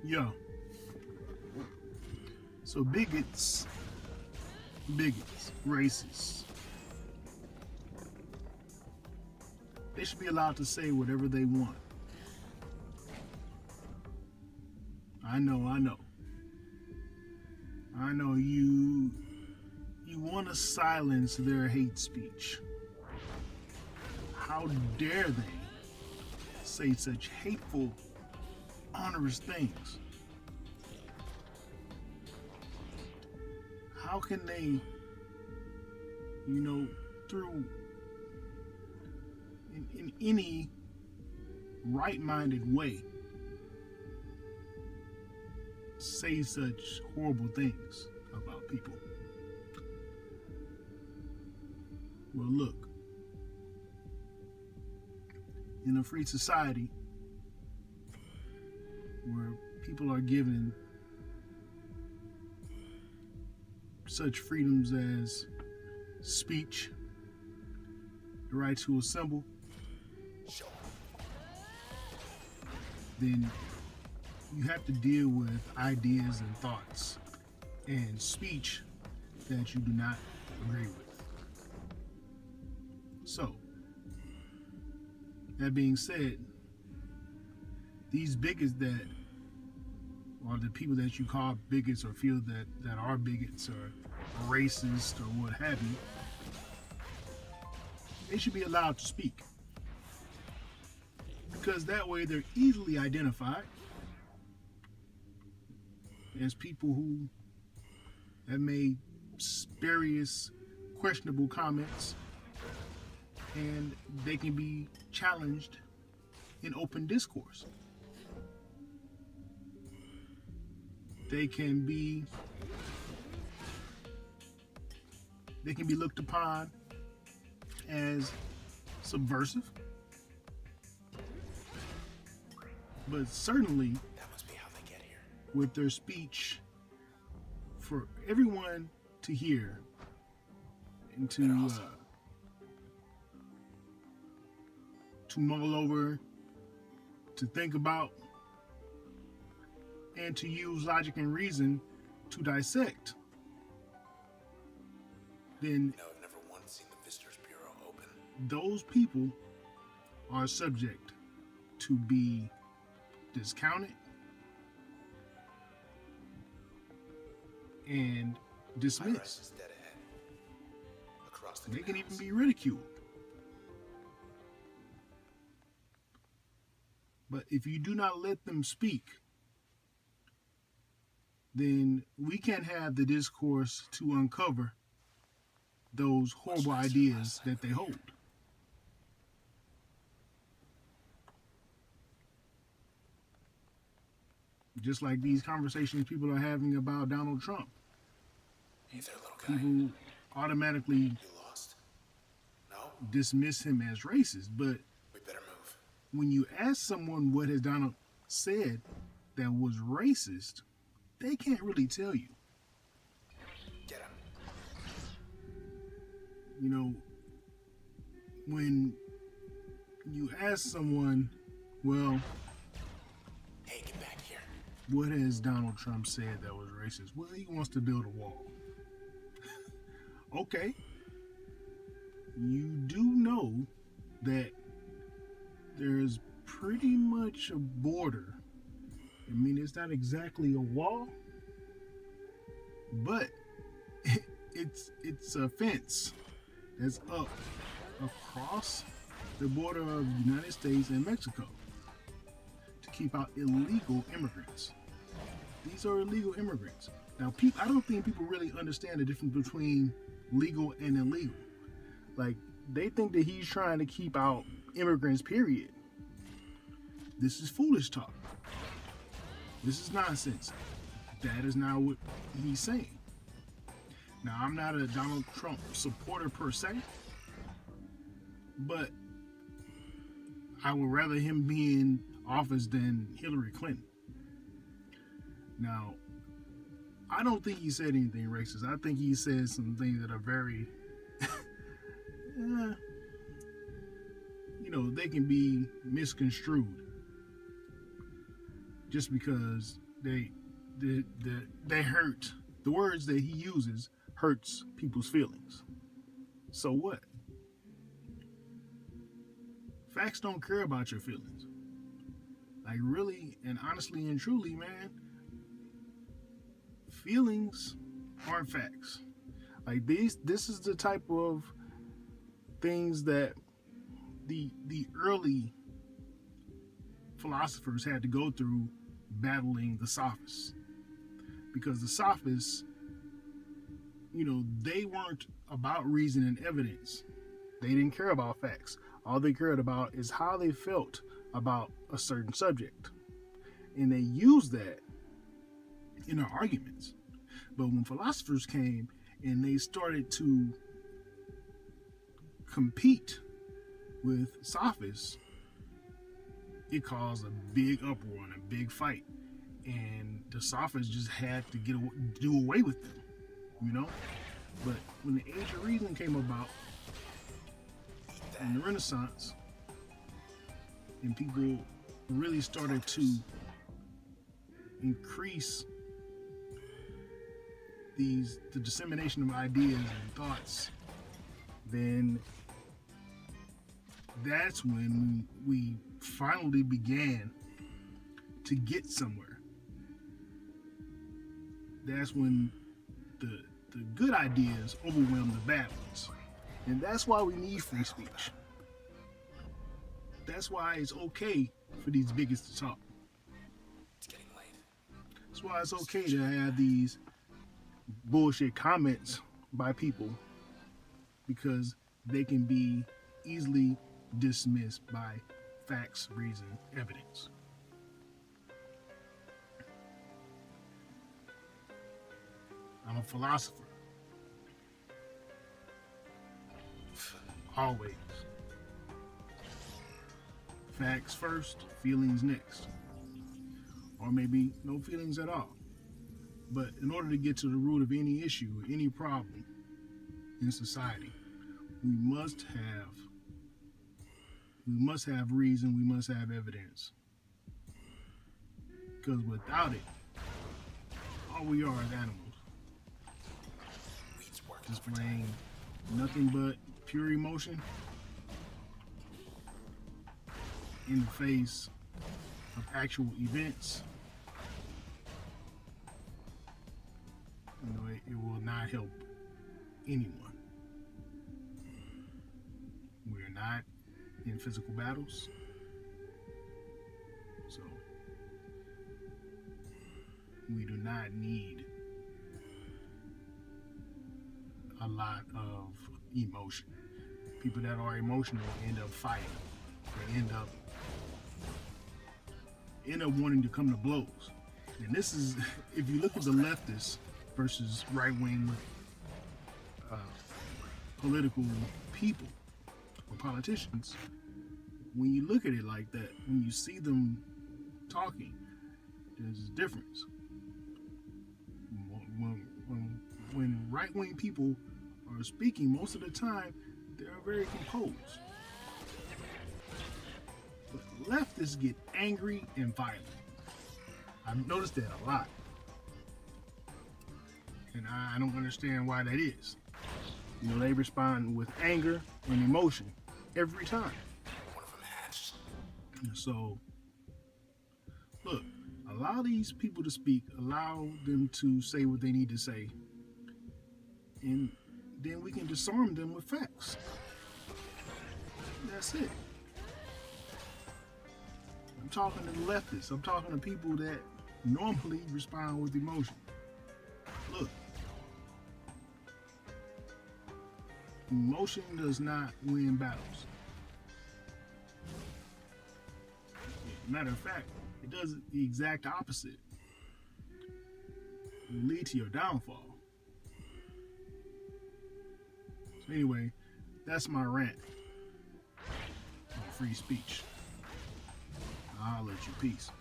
Yo. So bigots, racists, they should be allowed to say whatever they want. I know. You want to silence their hate speech. How dare they say such hateful, onerous things? How can they, through in any right-minded way, say such horrible things about people? Well, look, in a free society where people are given such freedoms as speech, the right to assemble, then you have to deal with ideas and thoughts and speech that you do not agree with. So, that being said, these bigots that are the people that you call bigots or feel that are bigots or racist or what have you, they should be allowed to speak. Because that way they're easily identified as people who have made various questionable comments, and they can be challenged in open discourse. They can be looked upon as subversive, but certainly that must be how they get here. With their speech for everyone to hear and to mull over, to think about, and to use logic and reason to dissect, then I've never once seen the Visitors Bureau open. Those people are subject to be discounted and dismissed. Dead ahead. Across the they can canals. even be ridiculed. But if you do not let them speak, then we can't have the discourse to uncover those horrible ideas that they hold. Just like these conversations people are having about Donald Trump. Hey there, little guy. People automatically You lost? No? dismiss him as racist, but We better move. when you ask someone what has Donald said that was racist, they can't really tell you. Get him. When you ask someone, well, Hey, get back here. what has Donald Trump said that was racist? Well, he wants to build a wall. Okay. You do know that there's pretty much a border. I mean, it's not exactly a wall, but it's a fence that's up across the border of the United States and Mexico to keep out illegal immigrants. These are illegal immigrants. Now, I don't think people really understand the difference between legal and illegal. Like, they think that he's trying to keep out immigrants, period. This is foolish talk. This is nonsense. That is not what he's saying. Now, I'm not a Donald Trump supporter per se, but I would rather him be in office than Hillary Clinton. Now, I don't think he said anything racist. I think he said some things that are very, they can be misconstrued. just because they hurt. The words that he uses hurts people's feelings. So what? Facts don't care about your feelings. Like, really and honestly and truly, man, feelings aren't facts. Like, this is the type of things that the early philosophers had to go through battling the sophists. Because the sophists, they weren't about reason and evidence. They didn't care about facts. All they cared about is how they felt about a certain subject. And they used that in their arguments. But when philosophers came and they started to compete with sophists, it caused a big uproar and a big fight. And the sophists just had to do away with them, But when the Age of Reason came about in the Renaissance, and people really started to increase the dissemination of ideas and thoughts, then that's when we finally began to get somewhere. That's when the good ideas overwhelm the bad ones. And that's why we need free speech. That's why it's okay for these bigots to talk. It's getting late. That's why it's okay to have these bullshit comments by people, because they can be easily dismissed by facts, reason, evidence. I'm a philosopher. Always. Facts first, feelings next. Or maybe no feelings at all. But in order to get to the root of any issue, any problem in society, we must have reason, we must have evidence. Because without it, all we are is animals. Displaying nothing but pure emotion in the face of actual events. It will not help anyone. We're not in physical battles. So we do not need a lot of emotion. People that are emotional end up fighting. They end up wanting to come to blows. And this is, if you look at the leftists versus right-wing political people or politicians, when you look at it like that, when you see them talking, there's a difference. When right-wing people are speaking, most of the time they're very composed. But leftists get angry and violent. I've noticed that a lot. And I don't understand why that is. They respond with anger and emotion every time. One of them hatched. So, look, allow these people to speak, allow them to say what they need to say, and then we can disarm them with facts. That's it. I'm talking to the leftists. I'm talking to people that normally respond with emotion. Look, emotion does not win battles. Matter of fact, it does the exact opposite. It will lead to your downfall. So anyway, that's my rant on free speech. I'll let you peace.